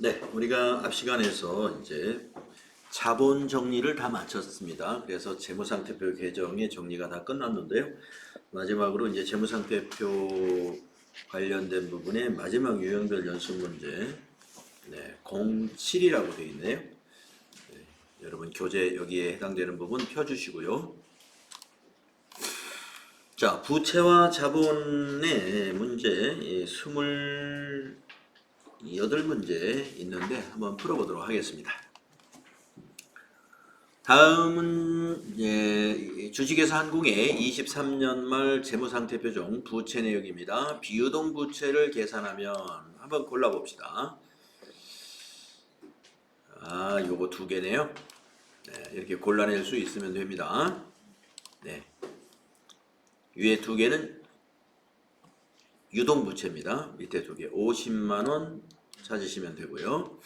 네, 우리가 앞 시간에서 이제 자본 정리를 다 마쳤습니다. 그래서 재무상태표 개정의 정리가 다 끝났는데요. 마지막으로 이제 재무상태표 관련된 부분의 마지막 유형별 연습 문제, 07이라고 되어 있네요. 여러분 교재 여기에 해당되는 부분 펴주시고요. 자, 부채와 자본의 문제 28문제 있는데 한번 풀어보도록 하겠습니다. 다음은 주식회사 한국의 23년 말 재무상태표 중 부채 내역입니다. 비유동 부채를 계산하면 한번 골라봅시다. 요거 두 개네요. 이렇게 골라낼 수 있으면 됩니다. 위에 두 개는 유동부채입니다. 밑에 두 개 50만원 찾으시면 되고요.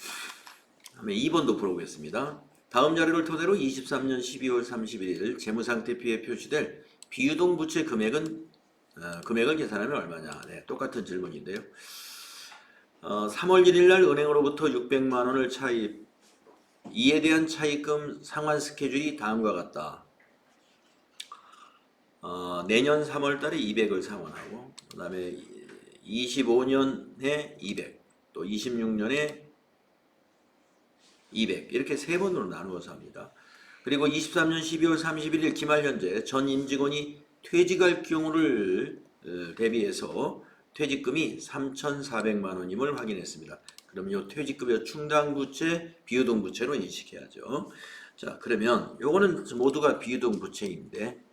다음에 2번도 풀어보겠습니다. 다음 자료를 토대로 23년 12월 31일 재무상태표에 표시될 비유동부채 금액을 계산하면 얼마냐. 똑같은 질문인데요. 3월 1일 날 은행으로부터 600만원을 차입, 이에 대한 차입금 상환 스케줄이 다음과 같다. 내년 3월 달에 200을 상환하고, 그 다음에 25년에 200, 또 26년에 200, 이렇게 세 번으로 나누어서 합니다. 그리고 23년 12월 31일 기말 현재 전 임직원이 퇴직할 경우를 대비해서 퇴직금이 3,400만원임을 확인했습니다. 그럼 이 퇴직급여 충당부채, 비유동부채로 인식해야죠. 자, 그러면 요거는 모두가 비유동부채인데,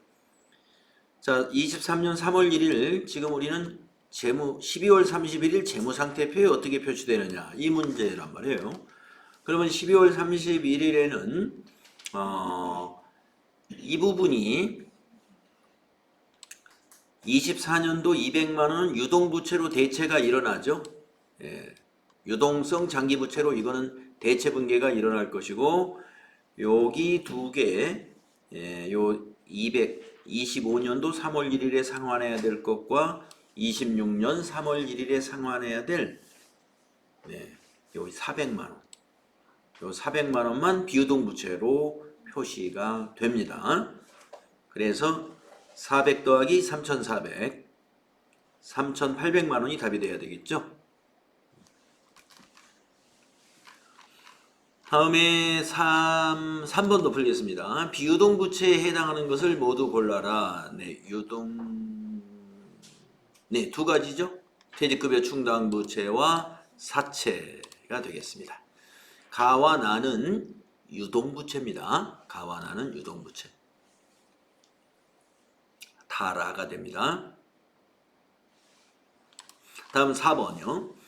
자, 23년 3월 1일 지금 우리는 12월 31일 재무상태표에 어떻게 표시되느냐 이 문제란 말이에요. 그러면 12월 31일에는 이 부분이 24년도 200만원은 유동부채로 대체가 일어나죠. 유동성 장기부채로 이거는 대체분계가 일어날 것이고, 여기 두 개, 요 25년도 3월 1일에 상환해야 될 것과 26년 3월 1일에 상환해야 될 여기 400만원, 요 400만원만 비유동부채로 표시가 됩니다. 그래서 400 더하기 3,400, 3,800만원이 답이 돼야 되겠죠. 다음에 3번도 풀겠습니다. 비유동부채에 해당하는 것을 모두 골라라. 두 가지죠. 퇴직급여 충당부채와 사채가 되겠습니다. 가와 나는 유동부채입니다. 가와 나는 유동부채. 다라가 됩니다. 다음 4번요.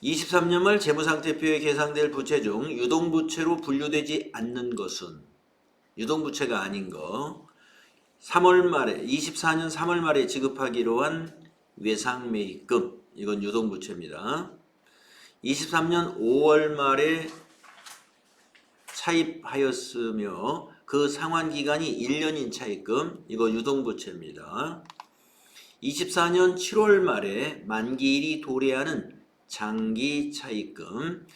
23년 말 재무상태표에 계상될 부채 중 유동부채로 분류되지 않는 것은, 유동부채가 아닌 거, 24년 3월 말에 지급하기로 한 외상매입금, 이건 유동부채입니다. 23년 5월 말에 차입하였으며 그 상환기간이 1년인 차입금, 이거 유동부채입니다. 24년 7월 말에 만기일이 도래하는 장기 차입금,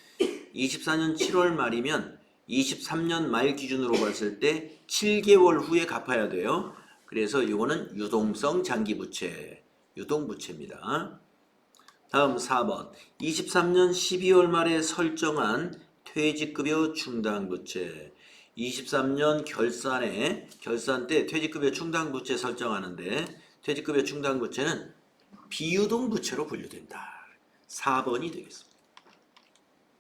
24년 7월 말이면 23년 말 기준으로 봤을 때 7개월 후에 갚아야 돼요. 그래서 이거는 유동성 장기부채, 유동부채입니다. 다음 4번. 23년 12월 말에 설정한 퇴직급여 충당부채. 23년 결산 때 퇴직급여 충당부채 설정하는데, 퇴직급여 충당부채는 비유동부채로 분류된다. 4번이 되겠습니다.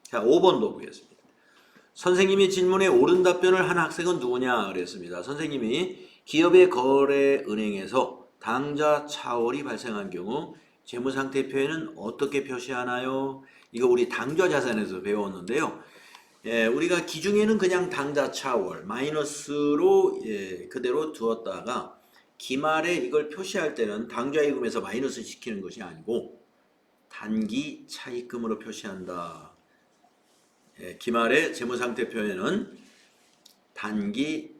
자, 5번도 보겠습니다. 선생님이 질문에 옳은 답변을 한 학생은 누구냐 그랬습니다. 선생님이 기업의 거래 은행에서 당좌 차월이 발생한 경우 재무상태표에는 어떻게 표시하나요? 이거 우리 당좌 자산에서 배웠는데요. 우리가 기중에는 그냥 당좌 차월 마이너스로 그대로 두었다가 기말에 이걸 표시할 때는 당좌이금에서 마이너스 시키는 것이 아니고 단기 차입금으로 표시한다. 기말의 재무상태표에는 단기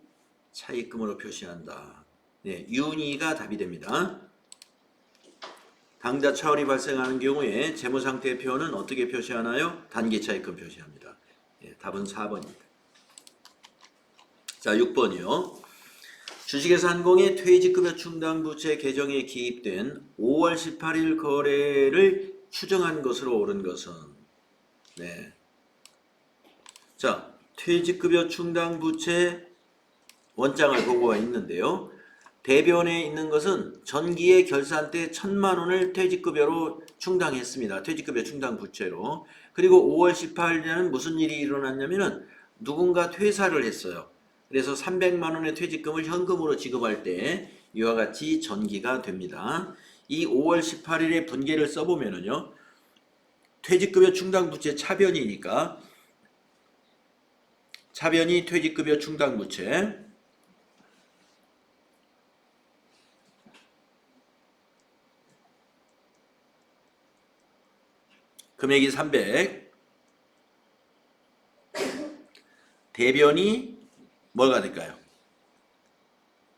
차입금으로 표시한다. 윤희가 답이 됩니다. 당좌 차월이 발생하는 경우에 재무상태표는 어떻게 표시하나요? 단기차입금 표시합니다. 예, 답은 4번입니다. 자, 6번이요. 주식회사한공의 퇴직급여 충당부채 계정에 기입된 5월 18일 거래를 추정한 것으로 옳은 것은 네. 자, 퇴직급여 충당부채 원장을 보고가 있는데요. 대변에 있는 것은 전기의 결산 때 1,000만 원을 퇴직급여로 충당했습니다. 퇴직급여 충당부채로. 그리고 5월 18일에는 무슨 일이 일어났냐면은 누군가 퇴사를 했어요. 그래서 300만 원의 퇴직금을 현금으로 지급할 때 이와 같이 전기가 됩니다. 이 5월 18일에 분계를 써보면은요. 퇴직급여 충당부채 차변이니까 차변이 퇴직급여 충당부채 금액이 300 대변이 뭐가 될까요?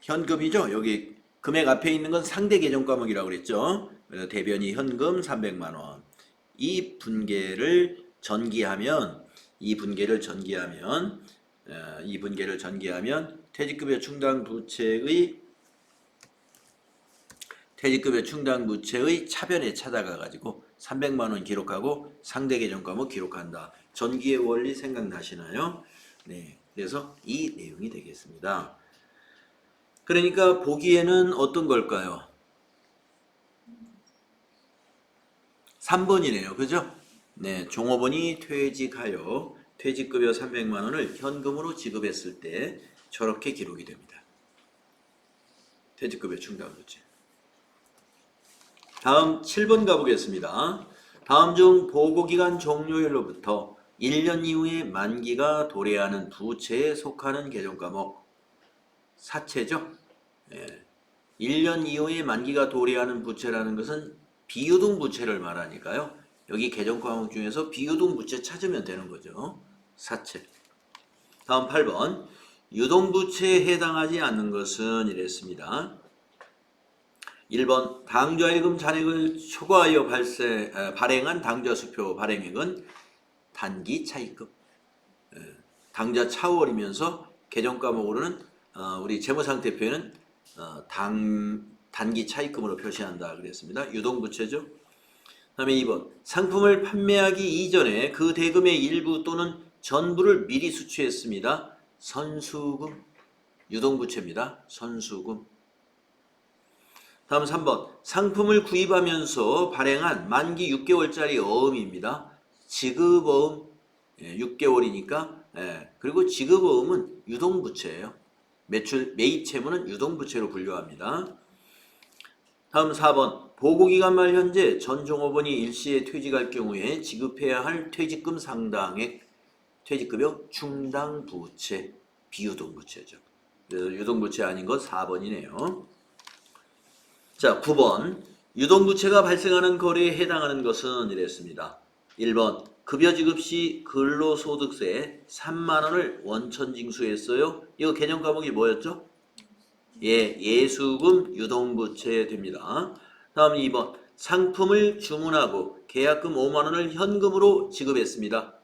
현금이죠. 여기 금액 앞에 있는 건 상대 계정 과목이라고 그랬죠. 그래서 대변이 현금 300만 원. 이 분계를 전기하면 퇴직급여 충당부채의 차변에 찾아가 가지고 300만 원 기록하고 상대 계정 과목 기록한다. 전기의 원리 생각나시나요? 네. 그래서 이 내용이 되겠습니다. 그러니까 보기에는 어떤 걸까요? 3번이네요. 그죠? 네, 종업원이 퇴직하여 퇴직급여 300만 원을 현금으로 지급했을 때 저렇게 기록이 됩니다. 퇴직급여 충당부채. 다음 7번 가보겠습니다. 다음 중 보고기간 종료일로부터 1년 이후에 만기가 도래하는 부채에 속하는 계정과목 사채죠. 예. 1년 이후에 만기가 도래하는 부채라는 것은 비유동부채를 말하니까요. 여기 계정과목 중에서 비유동부채 찾으면 되는 거죠. 사채. 다음 8번 유동부채에 해당하지 않는 것은 이랬습니다. 1번 당좌예금 잔액을 초과하여 발행한 당좌수표 발행액은 단기 차입금. 당좌 차월이면서 계정과목으로는 우리 재무상태표에는 단기 차입금으로 표시한다 그랬습니다. 유동부채죠. 다음에 2번 상품을 판매하기 이전에 그 대금의 일부 또는 전부를 미리 수취했습니다. 선수금. 유동부채입니다. 선수금. 다음 3번 상품을 구입하면서 발행한 만기 6개월짜리 어음입니다. 지급어음 6개월이니까 그리고 지급어음은 유동부채예요. 매입 채무는 유동부채로 분류합니다. 다음 4번 보고기간 말 현재 전 종업원이 일시에 퇴직할 경우에 지급해야 할 퇴직금 상당액 퇴직급여 충당부채 비유동부채죠. 그래서 유동부채 아닌 것 4번이네요. 자, 9번 유동부채가 발생하는 거래에 해당하는 것은 이랬습니다. 1번 급여 지급 시 근로소득세 3만 원을 원천 징수했어요. 이거 개념 과목이 뭐였죠? 예, 예수금 유동부채 됩니다. 다음 2번 상품을 주문하고 계약금 5만 원을 현금으로 지급했습니다.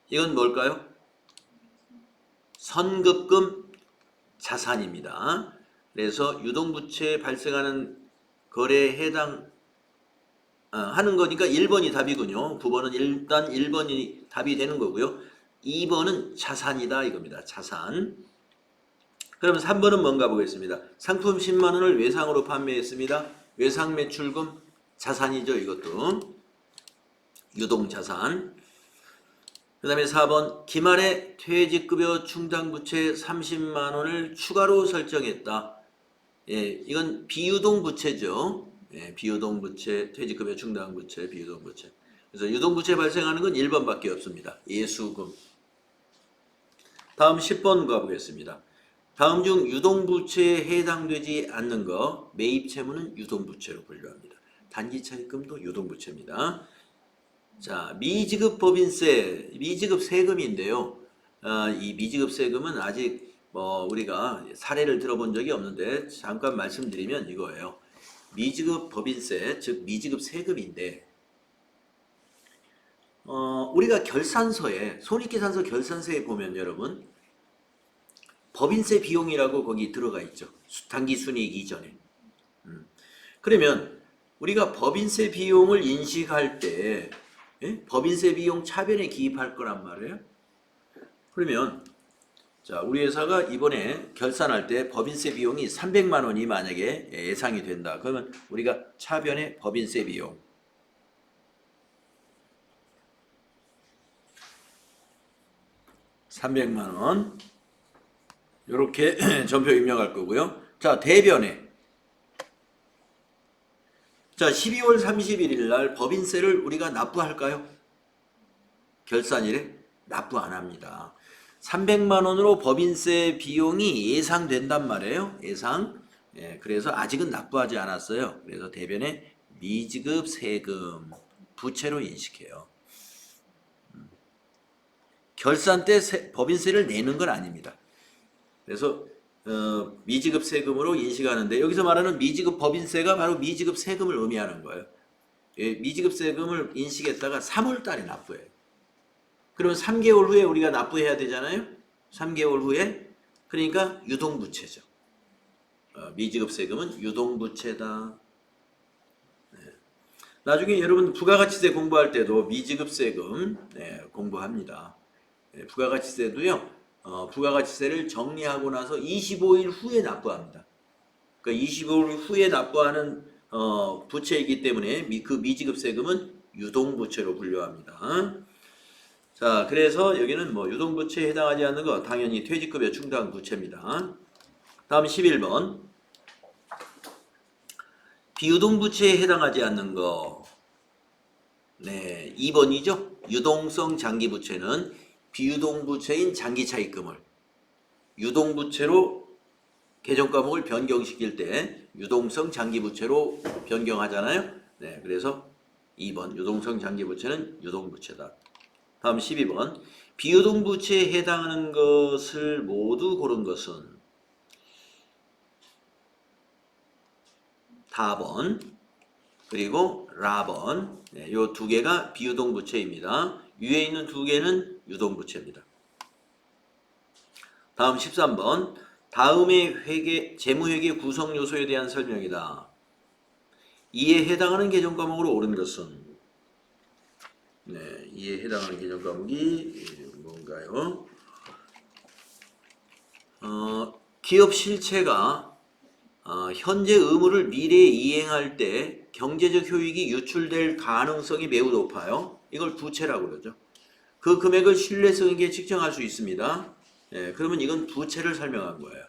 이건 뭘까요? 선급금 자산입니다. 그래서 유동부채에 발생하는 거래에 해당 하는 거니까 1번이 답이군요. 9번은 일단 1번이 답이 되는 거고요. 2번은 자산이다 이겁니다. 자산. 그럼 3번은 뭔가 보겠습니다. 상품 10만 원을 외상으로 판매했습니다. 외상 매출금 자산이죠. 이것도 유동자산. 그 다음에 4번 기말에 퇴직급여 충당부채 30만 원을 추가로 설정했다. 예, 이건 비유동부채죠. 예, 비유동부채, 퇴직급여 충당부채, 비유동부채. 그래서 유동부채 발생하는 건 1번밖에 없습니다. 예수금. 다음 10번 가보겠습니다. 다음 중 유동부채에 해당되지 않는 거 매입채무는 유동부채로 분류합니다. 단기차입금도 유동부채입니다. 자, 미지급법인세, 미지급 세금인데요. 이 미지급 세금은 아직 우리가 사례를 들어본 적이 없는데 잠깐 말씀드리면 이거예요. 미지급 법인세, 즉 미지급 세금인데 우리가 결산서에 손익계산서 결산서에 보면 여러분 법인세 비용이라고 거기 들어가 있죠. 당기순이익 이전에. 그러면 우리가 법인세 비용을 인식할 때 법인세 비용 차변에 기입할 거란 말이에요. 그러면 자, 우리 회사가 이번에 결산할 때 법인세 비용이 300만 원이 만약에 예상이 된다. 그러면 우리가 차변에 법인세 비용 300만 원 이렇게 전표 입력할 거고요. 자, 대변에 자, 12월 31일 날 법인세를 우리가 납부할까요? 결산일에 납부 안 합니다. 300만 원으로 법인세 비용이 예상된단 말이에요. 예상. 그래서 아직은 납부하지 않았어요. 그래서 대변에 미지급 세금 부채로 인식해요. 결산 때 법인세를 내는 건 아닙니다. 그래서 미지급 세금으로 인식하는데 여기서 말하는 미지급 법인세가 바로 미지급 세금을 의미하는 거예요. 미지급 세금을 인식했다가 3월 달에 납부해요. 그러면 3개월 후에 우리가 납부해야 되잖아요. 3개월 후에. 그러니까 유동부채죠. 미지급 세금은 유동부채다. 나중에 여러분 부가가치세 공부할 때도 미지급 세금 공부합니다. 부가가치세도요. 부가가치세를 정리하고 나서 25일 후에 납부합니다. 그러니까 25일 후에 납부하는 부채이기 때문에 그 미지급 세금은 유동부채로 분류합니다. 자, 그래서 여기는 뭐 유동부채에 해당하지 않는 거 당연히 퇴직급여 충당 부채입니다. 다음 11번 비유동부채에 해당하지 않는 거 2번이죠. 유동성 장기부채는 비유동부채인 장기차입금을 유동부채로 계정과목을 변경시킬 때 유동성 장기부채로 변경하잖아요. 그래서 2번 유동성 장기부채는 유동부채다. 다음 12번 비유동부채에 해당하는 것을 모두 고른 것은 다번 그리고 라번 이 두 개가 비유동부채입니다. 위에 있는 두 개는 유동부채입니다. 다음 13번 다음의 재무회계 구성 요소에 대한 설명이다. 이에 해당하는 계정 과목으로 옳은 것은 이에 해당하는 계정 과목이 뭔가요? 기업 실체가 현재 의무를 미래에 이행할 때 경제적 효익이 유출될 가능성이 매우 높아요. 이걸 부채라고 그러죠. 그 금액을 신뢰성 있게 측정할 수 있습니다. 그러면 이건 부채를 설명한 거예요.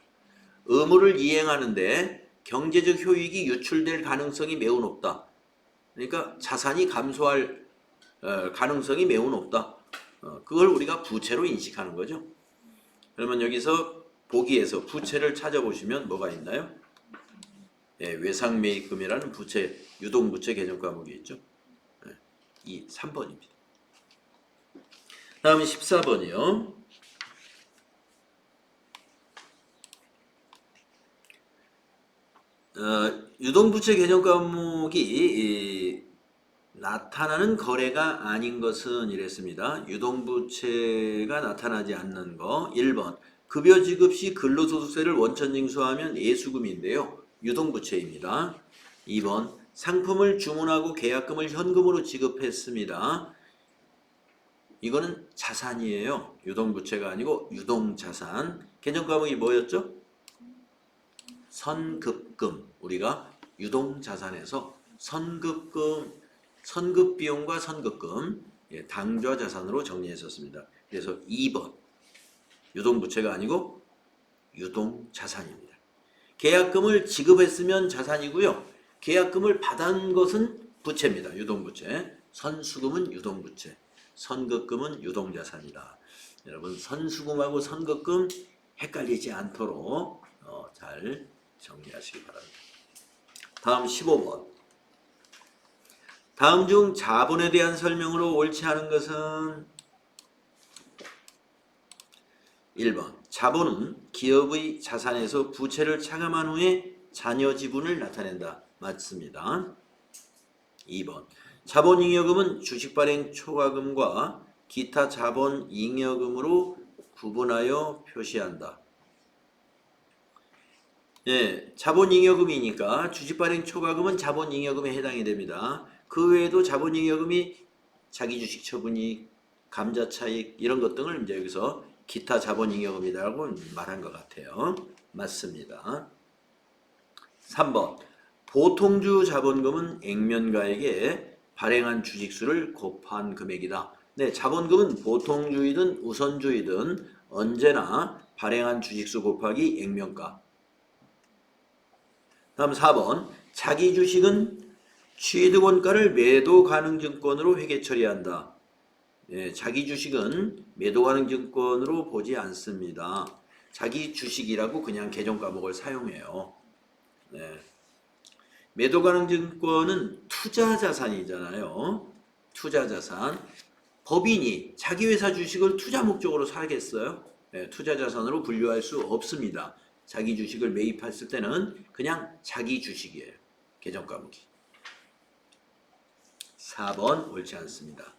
의무를 이행하는데 경제적 효익이 유출될 가능성이 매우 높다. 그러니까 자산이 감소할 가능성이 매우 높다. 그걸 우리가 부채로 인식하는 거죠. 그러면 여기서 보기에서 부채를 찾아보시면 뭐가 있나요? 외상매입금이라는 부채, 유동부채 개정 과목이 있죠. 이 3번입니다. 다음 14번이요. 유동부채 개정 과목이 나타나는 거래가 아닌 것은 이랬습니다. 유동부채가 나타나지 않는 거 1번 급여 지급 시 근로소득세를 원천 징수하면 예수금인데요. 유동부채입니다. 2번 상품을 주문하고 계약금을 현금으로 지급했습니다. 이거는 자산이에요. 유동부채가 아니고 유동자산. 개정 과목이 뭐였죠? 선급금. 우리가 유동자산에서 선급금, 선급비용과 선급금 당좌자산으로 정리했었습니다. 그래서 2번 유동부채가 아니고 유동자산입니다. 계약금을 지급했으면 자산이고요. 계약금을 받은 것은 부채입니다. 유동부채. 선수금은 유동부채. 선급금은 유동자산이다. 여러분 선수금하고 선급금 헷갈리지 않도록 잘 정리하시기 바랍니다. 다음 15번. 다음 중 자본에 대한 설명으로 옳지 않은 것은 1번 자본은 기업의 자산에서 부채를 차감한 후에 잔여 지분을 나타낸다. 맞습니다. 2번. 자본잉여금은 주식발행 초과금과 기타 자본잉여금으로 구분하여 표시한다. 예, 자본잉여금이니까 주식발행 초과금은 자본잉여금에 해당이 됩니다. 그 외에도 자본잉여금이 자기주식 처분이익, 감자차익 이런 것 등을 이제 여기서 기타 자본잉여금이라고 말한 것 같아요. 맞습니다. 3번. 보통주 자본금은 액면가액에 발행한 주식수를 곱한 금액이다. 네, 자본금은 보통주이든 우선주이든 언제나 발행한 주식수 곱하기 액면가. 다음 4번. 자기 주식은 취득원가를 매도 가능 증권으로 회계 처리한다. 네, 자기 주식은 매도 가능 증권으로 보지 않습니다. 자기 주식이라고 그냥 계정 과목을 사용해요. 네. 매도 가능 증권은 투자 자산이잖아요. 투자 자산. 법인이 자기 회사 주식을 투자 목적으로 사겠어요? 네, 투자 자산으로 분류할 수 없습니다. 자기 주식을 매입했을 때는 그냥 자기 주식이에요. 계정 과목이. 4번 옳지 않습니다.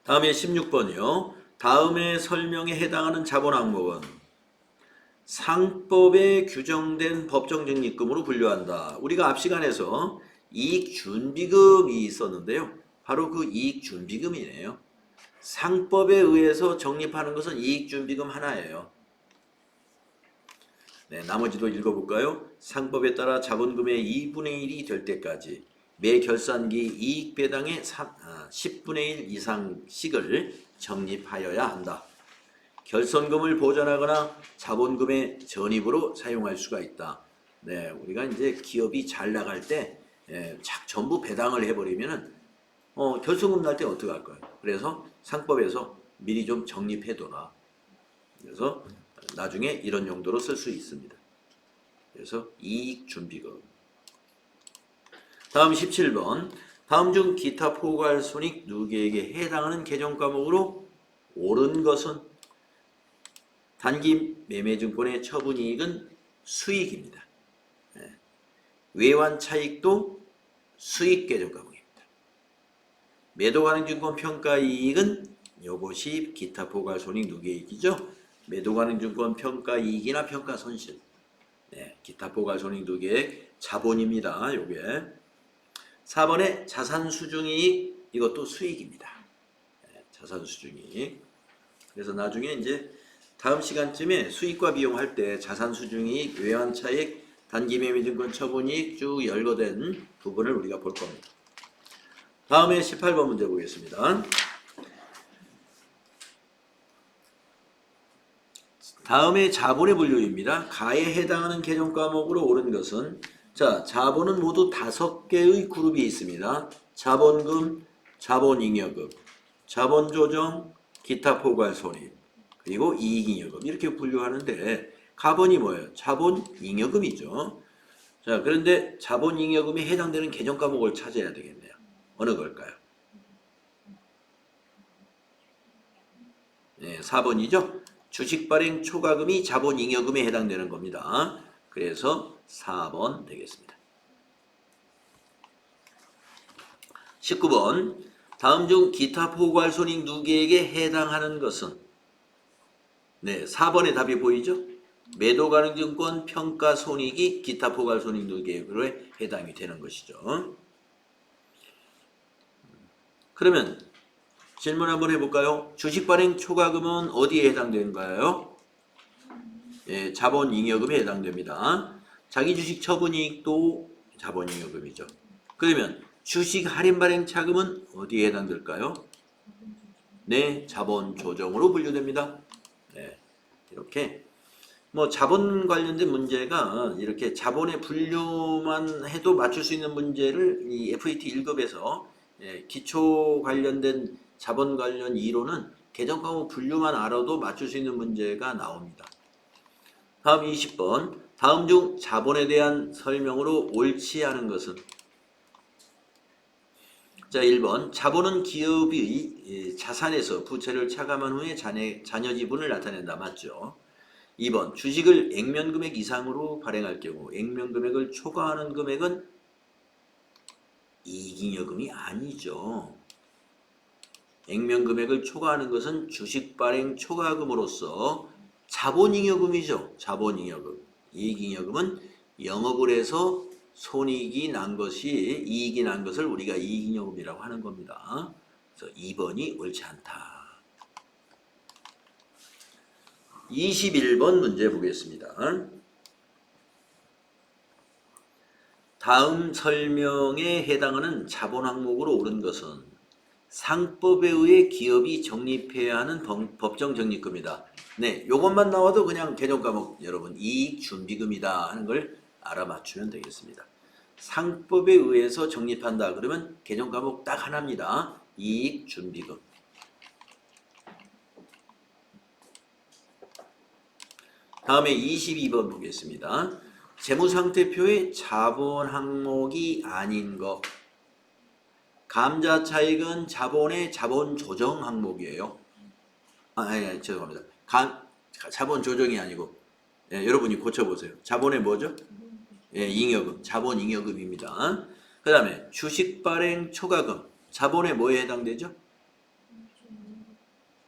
다음에 16번이요. 다음의 설명에 해당하는 자본 항목은 상법에 규정된 법정 적립금으로 분류한다. 우리가 앞 시간에서 이익준비금이 있었는데요. 바로 그 이익준비금이네요. 상법에 의해서 적립하는 것은 이익준비금 하나예요. 네, 나머지도 읽어볼까요? 상법에 따라 자본금의 2분의 1이 될 때까지 매 결산기 이익 배당의 10분의 1 이상씩을 적립하여야 한다. 결손금을 보전하거나 자본금의 전입으로 사용할 수가 있다. 네, 우리가 이제 기업이 잘 나갈 때 전부 배당을 해버리면은 결손금 날 때 어떻게 할 거예요? 그래서 상법에서 미리 좀 적립해둬라. 그래서 나중에 이런 용도로 쓸 수 있습니다. 그래서 이익준비금. 다음 17번. 다음 중 기타 포괄손익 누계에게 해당하는 계정 과목으로 옳은 것은 단기 매매증권의 처분이익은 수익입니다. 외환차익도 수익 계정 과목입니다. 매도가능증권 평가이익은 이것이 기타 포괄손익 누계이익이죠. 매도가능증권 평가이익이나 평가손실. 네, 기타 포괄손익 누계액 자본입니다. 요게 4번에 자산수중이익 이것도 수익입니다. 네, 자산수중이익. 그래서 나중에 이제 다음 시간쯤에 수익과 비용 할 때 자산수중이익, 외환차익, 단기매매증권 처분이익 쭉 열거된 부분을 우리가 볼 겁니다. 다음에 18번 문제 보겠습니다. 다음에 자본의 분류입니다. 가에 해당하는 계정 과목으로 옳은 것은 자, 자본은 모두 5개의 그룹이 있습니다. 자본금, 자본잉여금, 자본조정, 기타 포괄손익, 그리고 이익잉여금 이렇게 분류하는데 가본이 뭐예요? 자본잉여금이죠. 자, 그런데 자본잉여금에 해당되는 계정 과목을 찾아야 되겠네요. 어느 걸까요? 네, 4번이죠. 주식발행 초과금이 자본잉여금에 해당되는 겁니다. 그래서 4번 되겠습니다. 19번. 다음 중 기타 포괄손익 누계에게 해당하는 것은 네, 4번의 답이 보이죠? 매도가능증권 평가손익이 기타 포괄손익 누계액으로 해당이 되는 것이죠. 그러면 질문 한번 해볼까요? 주식발행 초과금은 어디에 해당되는가요? 예, 자본잉여금에 해당됩니다. 자기주식 처분이익도 자본잉여금이죠. 그러면 주식 할인발행 차금은 어디에 해당될까요? 네, 자본조정으로 분류됩니다. 네, 이렇게 뭐 자본 관련된 문제가 이렇게 자본의 분류만 해도 맞출 수 있는 문제를 이 FAT 1급에서 기초 관련된 자본 관련 이론은 계정 과목 분류만 알아도 맞출 수 있는 문제가 나옵니다. 다음 20번. 다음 중 자본에 대한 설명으로 옳지 않은 것은 자 1번. 자본은 기업의 자산에서 부채를 차감한 후에 자녀 지분을 나타낸다. 맞죠? 2번 주식을 액면금액 이상으로 발행할 경우 액면금액을 초과하는 금액은 이익잉여금이 아니죠. 액면금액을 초과하는 것은 주식 발행 초과금으로서 자본잉여금이죠. 자본잉여금. 이익잉여금은 영업을 해서 손익이 난 것이 이익이 난 것을 우리가 이익잉여금이라고 하는 겁니다. 그래서 2번이 옳지 않다. 21번 문제 보겠습니다. 다음 설명에 해당하는 자본 항목으로 옳은 것은 상법에 의해 기업이 적립해야 하는 법정 적립금이다. 네, 요것만 나와도 그냥 개정 과목 여러분 이익 준비금이다 하는 걸 알아맞추면 되겠습니다. 상법에 의해서 적립한다 그러면 개정 과목 딱 하나입니다. 이익 준비금. 다음에 22번 보겠습니다. 재무상태표의 자본 항목이 아닌 것. 감자차익은 자본의 자본 조정 항목이에요. 아니, 죄송합니다. 자본 조정이 아니고, 예, 여러분이 고쳐보세요. 자본의 뭐죠? 예, 잉여금. 자본 잉여금입니다. 그 다음에 주식 발행 초과금. 자본의 뭐에 해당되죠?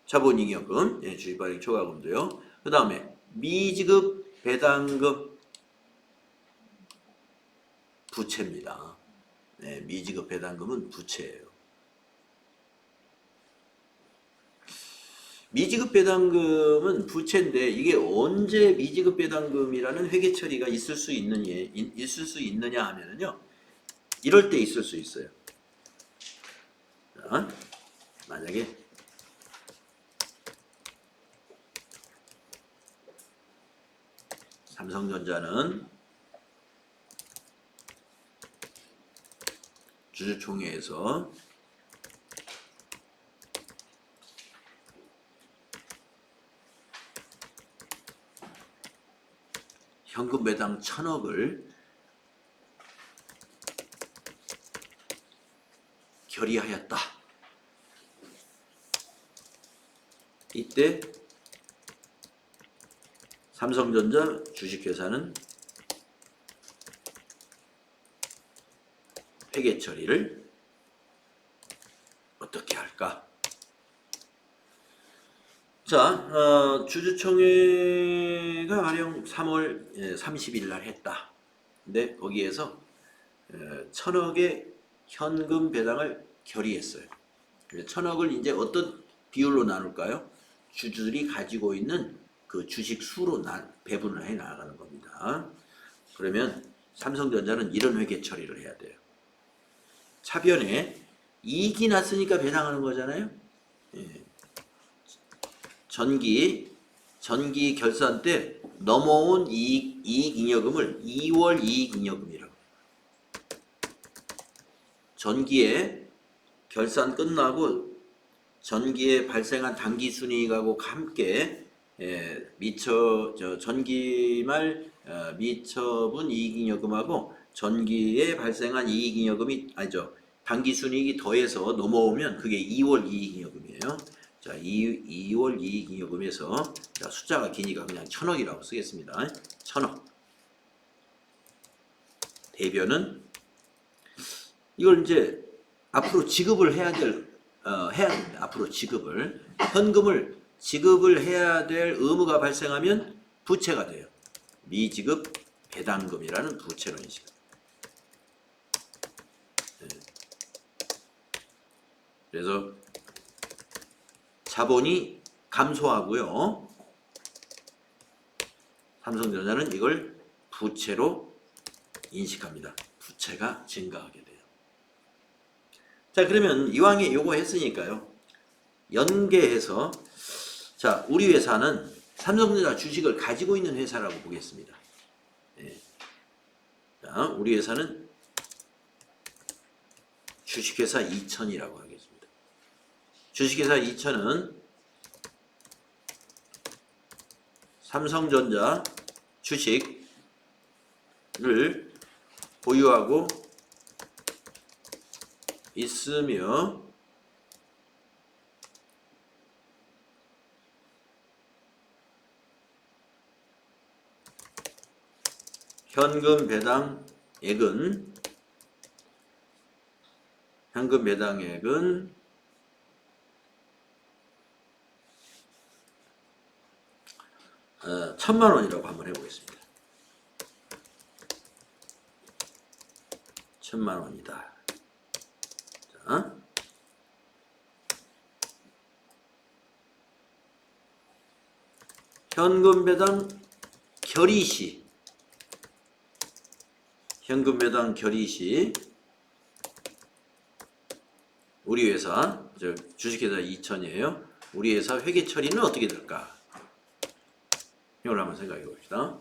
자본 잉여금. 예, 주식 발행 초과금도요. 그 다음에 미지급 배당금. 부채입니다. 네, 미지급 배당금은 부채예요. 미지급 배당금은 부채인데 이게 언제 미지급 배당금이라는 회계 처리가 있을 수 있느냐 하면은요. 이럴 때 있을 수 있어요. 자, 만약에 삼성전자는 주주총회에서 현금 배당 1,000억을 결의하였다. 이때 삼성전자 주식회사는 회계 처리를 어떻게 할까? 자, 주주총회가 가령 3월 30일 날 했다. 근데 거기에서 1,000억의 현금 배당을 결의했어요. 1,000억을 이제 어떤 비율로 나눌까요? 주주들이 가지고 있는 그 주식 수로 배분을 해 나가는 겁니다. 그러면 삼성전자는 이런 회계 처리를 해야 돼요. 차변에 이익이 났으니까 배당하는 거잖아요. 예. 전기 결산 때 넘어온 이익잉여금을 2월 이익잉여금이라고. 전기에 결산 끝나고 전기에 발생한 당기순이익하고 함께 전기말 미처분 이익잉여금하고 전기에 발생한 이익잉여금이 아니죠. 당기순이익이 더해서 넘어오면 그게 2월 이익잉여금이에요. 자, 2월 이익잉여금에서 자, 숫자가 기니까 그냥 1,000억이라고 쓰겠습니다. 1,000억. 대변은 이걸 이제 앞으로 지급을 해야 됩니다. 앞으로 현금을 지급을 해야 될 의무가 발생하면 부채가 돼요. 미지급 배당금이라는 부채로 인식. 그래서 자본이 감소하고요. 삼성전자는 이걸 부채로 인식합니다. 부채가 증가하게 돼요. 자, 그러면 이왕에 요거 했으니까요. 연계해서 자, 우리 회사는 삼성전자 주식을 가지고 있는 회사라고 보겠습니다. 네. 자, 우리 회사는 주식회사 2000이라고 하겠습니다. 주식회사 2000은 삼성전자 주식을 보유하고 있으며 현금 배당액은 1,000만 원이라고 한번 해보겠습니다. 1,000만 원이다. 자, 현금 배당 결의시, 현금 배당 결의시, 우리 회사, 주식회사 2천이에요. 우리 회사 회계 처리는 어떻게 될까? 이걸 한번 생각해 봅시다.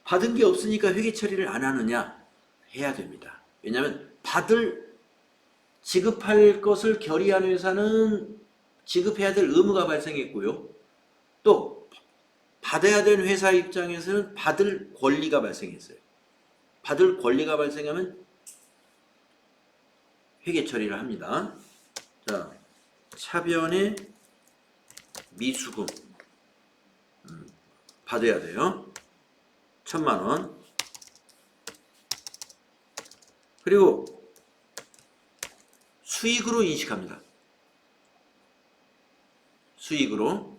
받은 게 없으니까 회계 처리를 안 하느냐? 해야 됩니다. 왜냐하면 지급할 것을 결의한 회사는 지급해야 될 의무가 발생했고요. 또 받아야 된 회사 입장에서는 받을 권리가 발생했어요. 받을 권리가 발생하면 회계 처리를 합니다. 자, 차변의 미수금 받아야 돼요. 1,000만 원. 그리고 수익으로 인식합니다. 수익으로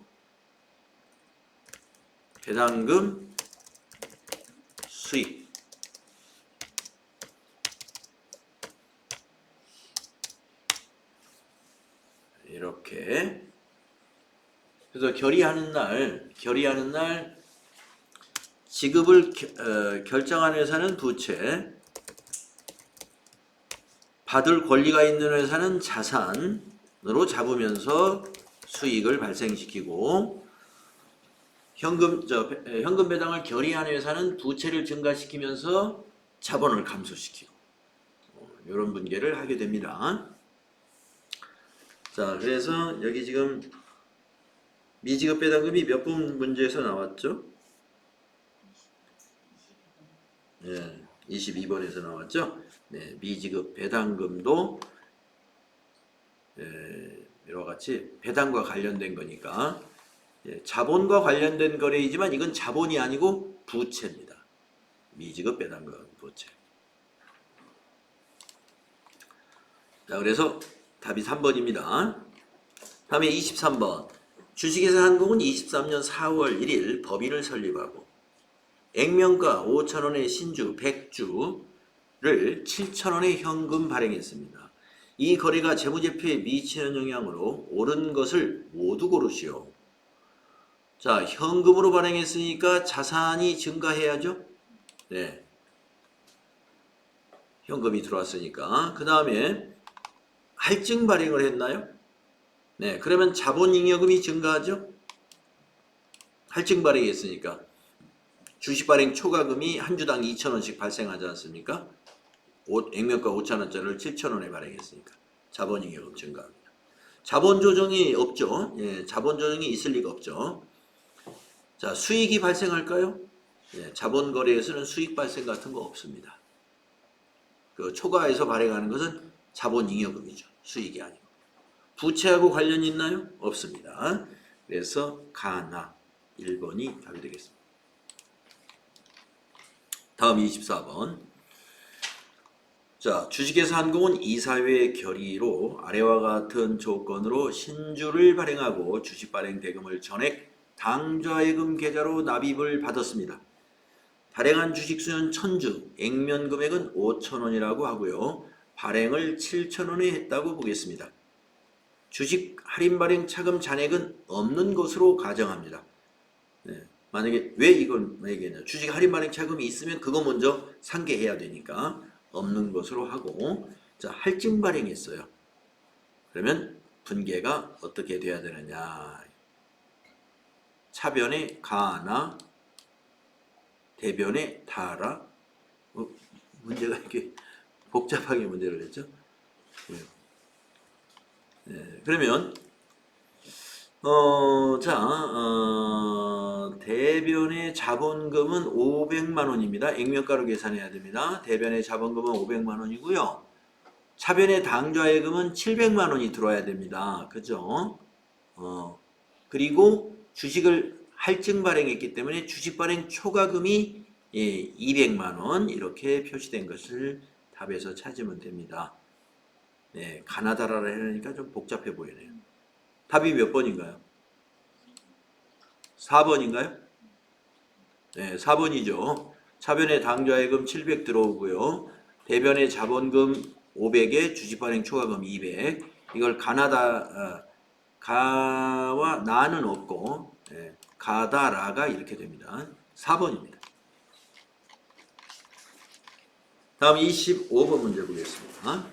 배당금 수익. 이렇게. 그래서 결의하는 날 지급을 결정한 회사는 부채, 받을 권리가 있는 회사는 자산으로 잡으면서 수익을 발생시키고, 현금 배당을 결의한 회사는 부채를 증가시키면서 자본을 감소시키고, 이런 분계를 하게 됩니다. 자, 그래서 여기 지금 미지급 배당금이 몇 번 문제에서 나왔죠? 네, 22번에서 나왔죠? 네, 미지급 배당금도 이와 같이 배당과 관련된 거니까 자본과 관련된 거래이지만 이건 자본이 아니고 부채입니다. 미지급 배당금 부채. 자, 그래서 답이 3번입니다. 다음에 23번. 주식회사 한국은 23년 4월 1일 법인을 설립하고 액면가 5,000원의 신주 100주를 7,000원에 현금 발행했습니다. 이 거래가 재무제표에 미치는 영향으로 옳은 것을 모두 고르시오. 자, 현금으로 발행했으니까 자산이 증가해야죠. 네, 현금이 들어왔으니까. 그 다음에 할증 발행을 했나요? 네, 그러면 자본잉여금이 증가하죠. 할증 발행했으니까. 주식 발행 초과금이 한 주당 2,000원씩 발생하지 않습니까? 액면가 5,000원짜리를 7,000원에 발행했으니까 자본잉여금 증가합니다. 자본 조정이 없죠. 예, 자본 조정이 있을 리가 없죠. 자, 수익이 발생할까요? 예, 자본 거래에서는 수익 발생 같은 거 없습니다. 그 초과해서 발행하는 것은 자본잉여금이죠. 수익이 아니고. 부채하고 관련이 있나요? 없습니다. 그래서 가나 1번이 답이 되겠습니다. 다음 24번. 자, 주식회사 한국은 이사회 결의로 아래와 같은 조건으로 신주를 발행하고 주식 발행 대금을 전액 당좌예금 계좌로 납입을 받았습니다. 발행한 주식 수는 1,000주, 액면 금액은 5,000원이라고 하고요. 발행을 7,000원에 했다고 보겠습니다. 주식 할인 발행 차금 잔액은 없는 것으로 가정합니다. 네. 만약에 왜 이걸 얘기했냐? 주식 할인 발행 차금이 있으면 그거 먼저 상계해야 되니까 없는 것으로 하고, 자, 할증 발행했어요. 그러면 분계가 어떻게 돼야 되느냐? 차변에 가나, 대변에 다라. 문제가 이렇게 복잡하게 문제를 냈죠? 네, 그러면 대변의 자본금은 500만 원입니다. 액면가로 계산해야 됩니다. 대변의 자본금은 500만 원이고요. 차변의 당좌예금은 700만 원이 들어와야 됩니다. 그죠? 그리고 주식을 할증 발행했기 때문에 주식 발행 초과금이 200만 원 이렇게 표시된 것을 답에서 찾으면 됩니다. 네, 가나다라라 해놓으니까 좀 복잡해 보이네요. 답이 몇 번인가요? 4번인가요? 네, 4번이죠. 차변에 당좌예금 700 들어오고요. 대변에 자본금 500에 주식발행 초과금 200. 이걸 가와 나는 없고 가다라가 이렇게 됩니다. 4번입니다. 다음 25번 문제 보겠습니다.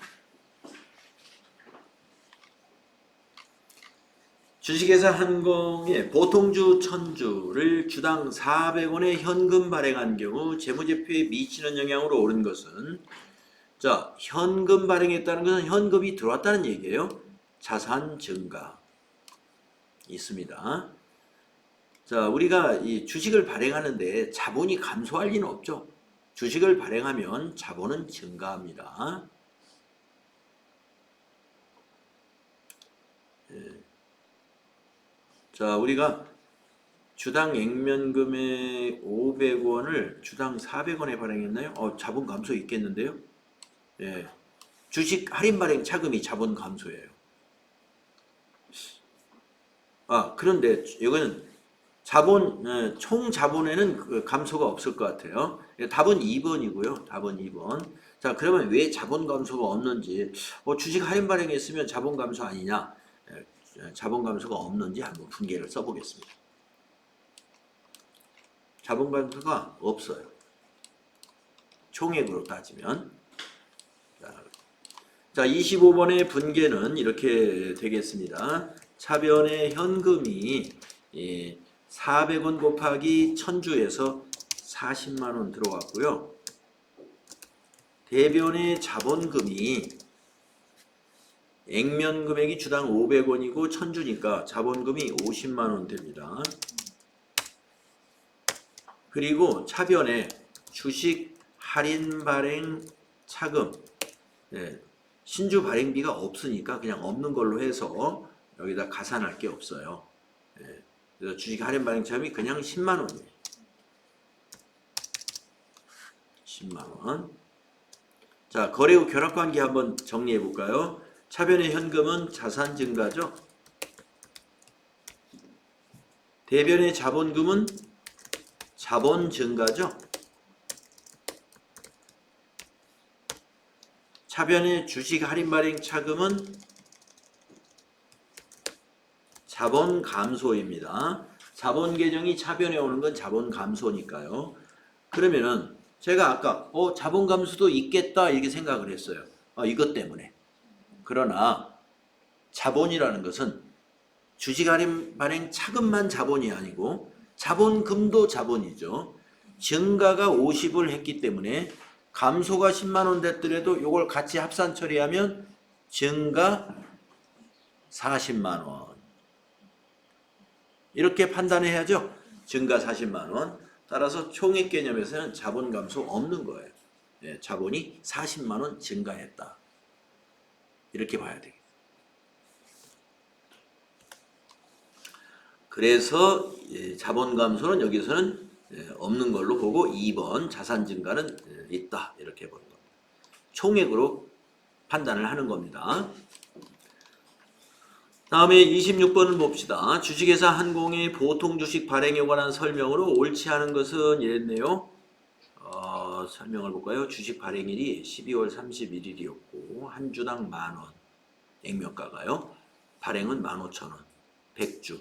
주식회사 한공의 보통주 1000주를 주당 400원에 현금 발행한 경우 재무제표에 미치는 영향으로 오른 것은, 자, 현금 발행했다는 것은 현금이 들어왔다는 얘기예요. 자산 증가 있습니다. 자, 우리가 이 주식을 발행하는데 자본이 감소할 리는 없죠. 주식을 발행하면 자본은 증가합니다. 자, 우리가 주당 액면금액 500원을 주당 400원에 발행했나요? 자본 감소 있겠는데요? 예. 주식 할인 발행 차금이 자본 감소예요. 그런데 이거는 총 자본에는 그 감소가 없을 것 같아요. 답은 2번이고요. 답은 2번. 자, 그러면 왜 자본 감소가 없는지, 주식 할인 발행했으면 자본 감소 아니냐? 자본 감소가 없는지 한번 분개를 써보겠습니다. 자본 감소가 없어요. 총액으로 따지면. 자, 25번의 분개는 이렇게 되겠습니다. 차변에 현금이 400원 곱하기 1000주에서 40만원 들어왔고요. 대변에 자본금이 액면 금액이 주당 500원이고 1000주니까 자본금이 50만원 됩니다. 그리고 차변에 주식 할인 발행 차금, 신주 발행비가 없으니까 그냥 없는 걸로 해서 여기다 가산할 게 없어요. 그래서 주식 할인 발행 차금이 그냥 10만원이에요. 10만원. 자, 거래 후 결합관계 한번 정리해 볼까요? 차변의 현금은 자산 증가죠. 대변의 자본금은 자본 증가죠. 차변의 주식 할인 발행 차금은 자본 감소입니다. 자본 계정이 차변에 오는 건 자본 감소니까요. 그러면은 제가 아까 자본 감소도 있겠다 이렇게 생각을 했어요. 이것 때문에. 그러나 자본이라는 것은 주식 할인 발행 차금만 자본이 아니고 자본금도 자본이죠. 증가가 50을 했기 때문에 감소가 10만원 됐더라도 이걸 같이 합산 처리하면 증가 40만원. 이렇게 판단해야죠. 증가 40만원. 따라서 총액 개념에서는 자본 감소 없는 거예요. 자본이 40만원 증가했다. 이렇게 봐야 되겠다. 그래서 자본 감소는 여기서는 없는 걸로 보고 2번 자산 증가는 있다. 이렇게 보는 겁니다. 총액으로 판단을 하는 겁니다. 다음에 26번을 봅시다. 주식회사 한공의 보통 주식 발행에 관한 설명으로 옳지 않은 것은 이랬네요. 설명을 볼까요? 주식 발행일이 12월 31일이었고 한 주당 만원, 액면가가요. 발행은 15,000원, 100주.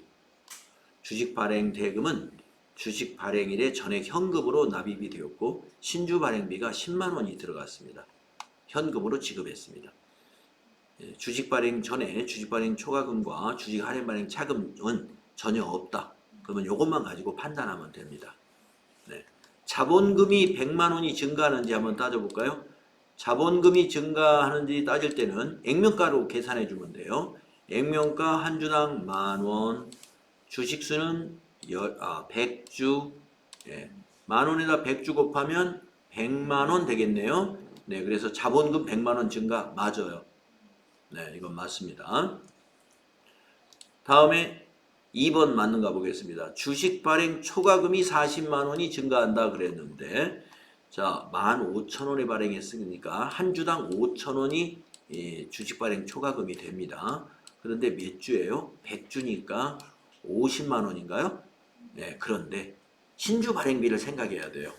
주식 발행 대금은 주식 발행일에 전액 현금으로 납입이 되었고 신주 발행비가 10만원이 들어갔습니다. 현금으로 지급했습니다. 주식 발행 전에 주식 발행 초과금과 주식 할인 발행 차금은 전혀 없다. 그러면 이것만 가지고 판단하면 됩니다. 자본금이 100만원이 증가하는지 한번 따져볼까요? 자본금이 증가하는지 따질 때는 액면가로 계산해 주면 돼요. 액면가 한 주당 만원, 주식수는 100주, 만원에다 100주 곱하면 100만원 되겠네요. 그래서 자본금 100만원 증가 맞아요. 이건 맞습니다. 다음에 2번 맞는가 보겠습니다. 주식 발행 초과금이 40만 원이 증가한다 그랬는데 자, 15,000원에 발행했으니까 한 주당 5,000원이 주식 발행 초과금이 됩니다. 그런데 몇 주예요? 100주니까 50만 원인가요? 네, 그런데 신주 발행비를 생각해야 돼요.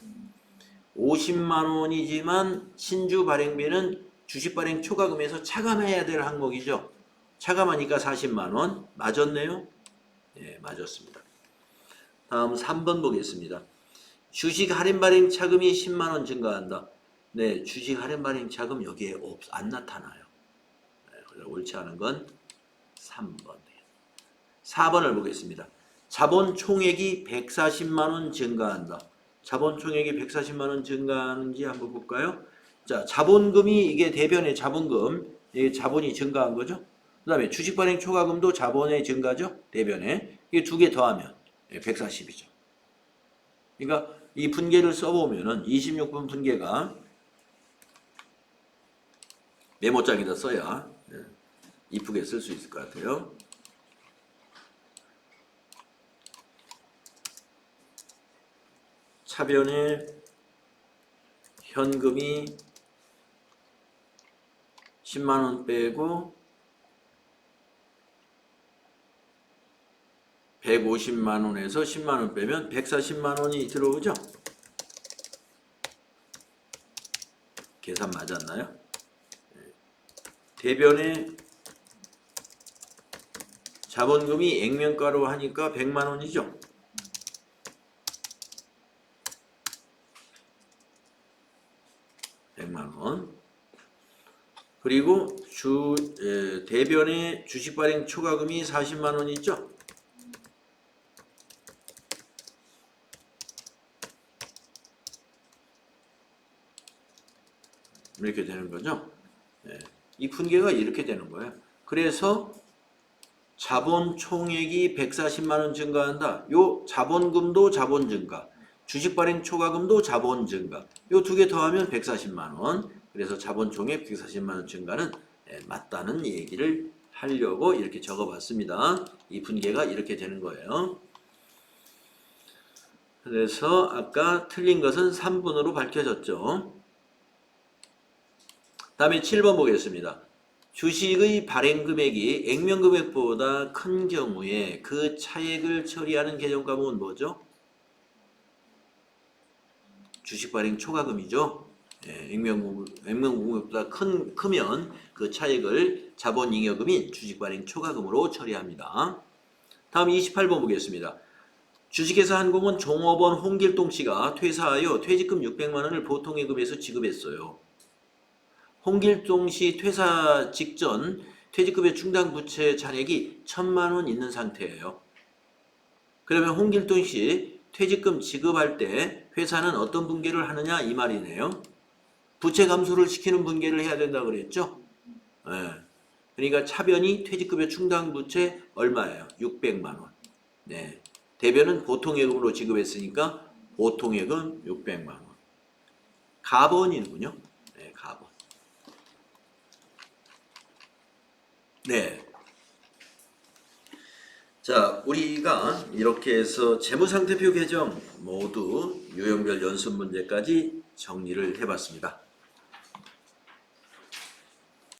50만 원이지만 신주 발행비는 주식 발행 초과금에서 차감해야 될 항목이죠. 차감하니까 40만 원. 맞았네요? 네, 맞았습니다. 다음 3번 보겠습니다. 주식 할인 발행 차금이 10만 원 증가한다. 네, 주식 할인 발행 차금 여기에 안 나타나요. 네, 그래서 옳지 않은 건 3번. 4번을 보겠습니다. 자본 총액이 140만 원 증가한다. 자본 총액이 140만 원 증가하는지 한번 볼까요? 자, 자본금이 이게 대변의 자본금, 이게 자본이 증가한 거죠. 그 다음에 주식 발행 초과금도 자본의 증가죠. 대변에. 이게 두 개 더하면 140이죠. 그러니까 이 분계를 써보면은 26분 분계가 메모장에다 써야 이쁘게 쓸 수 있을 것 같아요. 차변에 현금이 10만 원 빼고 150만 원에서 10만 원 빼면 140만 원이 들어오죠? 계산 맞았나요? 대변에 자본금이 액면가로 하니까 100만 원이죠? 그리고 대변의 주식 발행 초과금이 40만 원 있죠? 이렇게 되는 거죠. 네. 이 분계가 이렇게 되는 거예요. 그래서 자본 총액이 140만 원 증가한다. 요 자본금도 자본 증가, 주식 발행 초과금도 자본 증가. 요 두 개 더하면 140만 원. 그래서 자본 총액 140만 원 증가는 맞다는 얘기를 하려고 이렇게 적어봤습니다. 이 분계가 이렇게 되는 거예요. 그래서 아까 틀린 것은 3번으로 밝혀졌죠. 다음에 7번 보겠습니다. 주식의 발행 금액이 액면 금액보다 큰 경우에 그 차액을 처리하는 개정 과목은 뭐죠? 주식 발행 초과금이죠. 액면 금액보다 크면 그 차액을 자본잉여금인 주식 발행 초과금으로 처리합니다. 다음 28번 보겠습니다. 주식회사 한공은 종업원 홍길동 씨가 퇴사하여 퇴직금 600만 원을 보통예금에서 지급했어요. 홍길동 씨 퇴사 직전 퇴직금의 충당 부채 잔액이 1,000만 원 있는 상태예요. 그러면 홍길동 씨 퇴직금 지급할 때 회사는 어떤 분계를 하느냐 이 말이네요. 부채 감소를 시키는 분계를 해야 된다고 그랬죠. 네. 그러니까 차변이 퇴직금의 충당 부채 얼마예요? 600만 원. 네. 대변은 보통예금으로 지급했으니까 보통예금 600만 원. 가번이군요. 네, 가번. 네. 자, 우리가 이렇게 해서 재무상태표 개정 모두 유형별 연습 문제까지 정리를 해봤습니다.